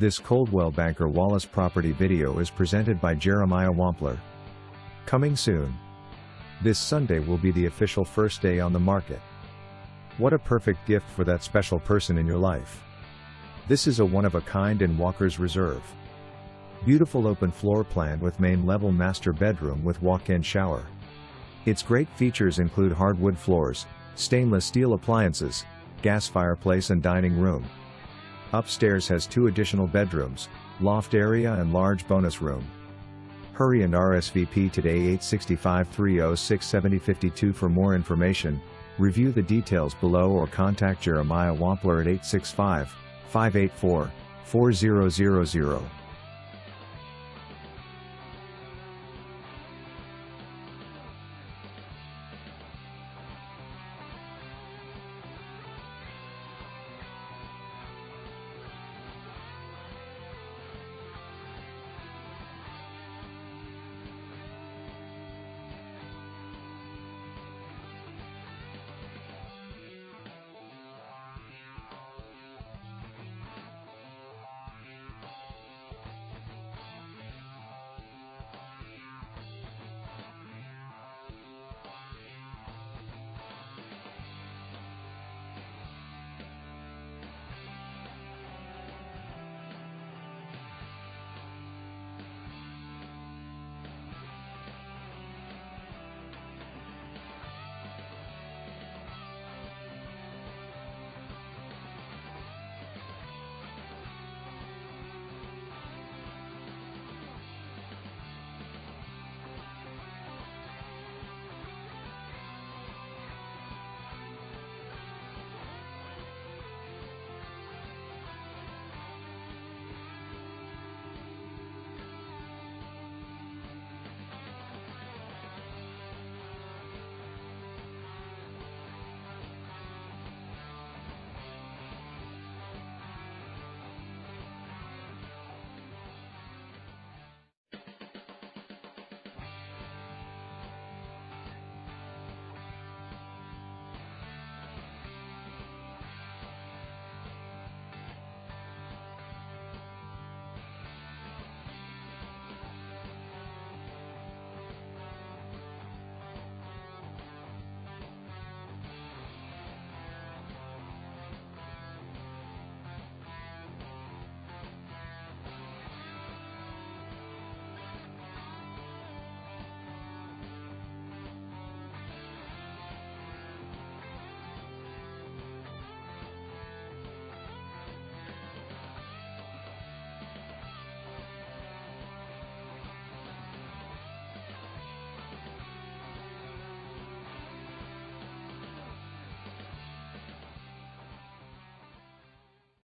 This Coldwell Banker Wallace property video is presented by Jeremiah Wampler. Coming soon. This Sunday will be the official first day on the market. What a perfect gift for that special person in your life. This is a one-of-a-kind in Walker's Reserve. Beautiful open floor plan with main level master bedroom with walk-in shower. Its great features include hardwood floors, stainless steel appliances, gas fireplace and dining room. Upstairs has 2 additional bedrooms, loft area and large bonus room. Hurry and RSVP today 865-306-7052 for more information. Review the details below or contact Jeremiah Wampler at 865-584-4000.